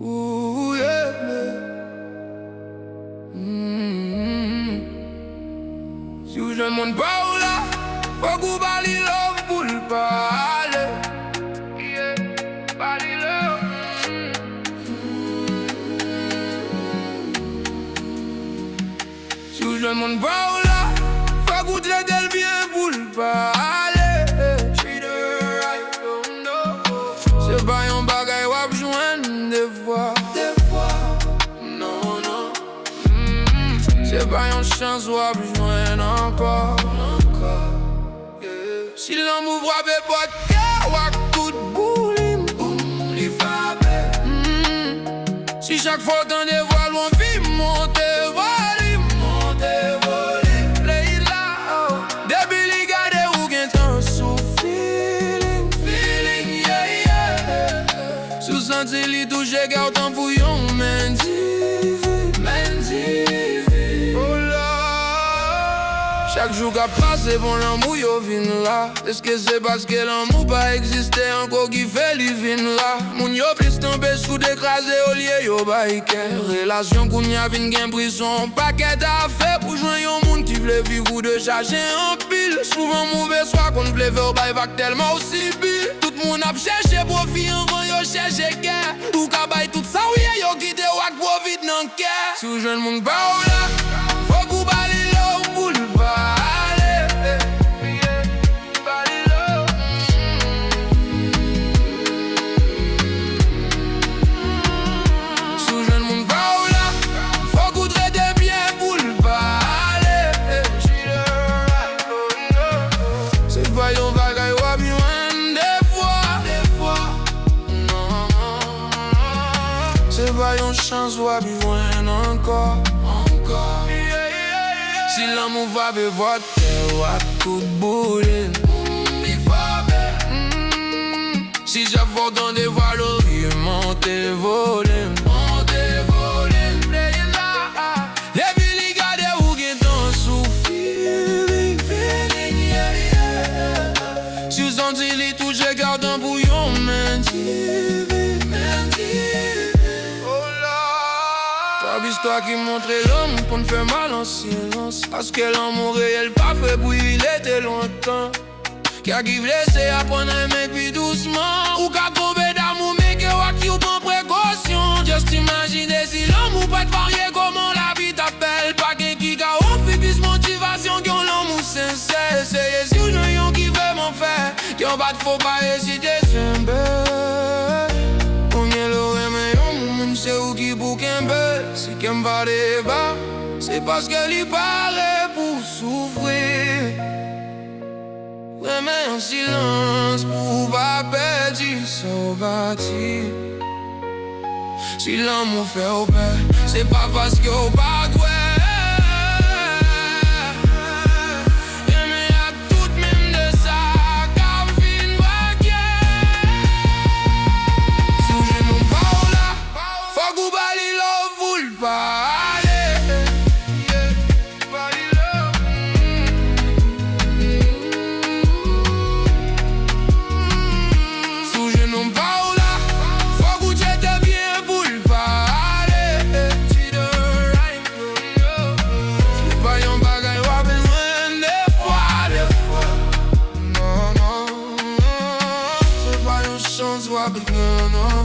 Ooh, yeah. Si ou jwen moun pa ou la, fok ou bali love pou l'pale. Yeah, bali love. Si ou jwen moun pa ou la, fok ou trete l'bien pou l'pale. Treat her right, oh no. Se pa yon bagay wap jwen de fois. Non, non. Se pa yon chans wap jwen encore. Si l'amour frappe pas de cœur, wak tout boulim, li frappe. Si chaque fois t'en dévoile, on vit monter, voler. Leila, depuis li gade ou gen tan sou feeling, yeah, yeah. Sou senti li touche gautan pou yon mendivi. Oh là, chaque jour qu'a passé bon l'amour yo vin là. Est-ce que c'est parce que l'amour pas existé encore qui fait li vin là? Moun yo plus tomber sous d'écraser au lieu yo baïke. Relation qu'on y a vin gen prison. Paquet à fait pour joindre yon moun qui vle vivre ou de charger en pile. Souvent mauvais soir qu'on vle faire baï vac tellement aussi pile. Tout moun ap cherché profit en vent yo cherché guerre. Ou ka baï tout ça ou yo quitté wak profit nan kè. Si ou jeune moun pa ou la, faut kou bali love pou l'pale. Se pa yon chans wap jwen encore. Si l'amour va be vote, wap tout boulin. Si j'avou dans des voiles, monte volim. Les billes gade ou gen tan sou feeling, yeah, yeah. Si ou senti li touche gardan pou yon mendivi. Histoire qui montre l'homme pour ne faire mal en silence. Parce que l'amour réel pas fait pour il était longtemps. Qui a qui blessé apprendre à aimer puis doucement. Ou qu'a tombé d'amour mais que wa qui ou prend précaution. Just imagine si l'amour pas de varier comment la vie t'appelle. Pas qu'un qui a offert plus motivation qu'on l'amour sincère. Essayez si ou non qui veut m'en faire. Qui en bat faut pas hésiter c'est belle. On y est l'oreille mais on c'est où qui bouque un bel. Si qu'elle va débat, c'est parce qu'elle y paraît pour souffrir. Vraiment en silence pour pas perdre son bâti. Si l'amour fait au père, c'est pas parce qu'on pas doué. Chance wap gen an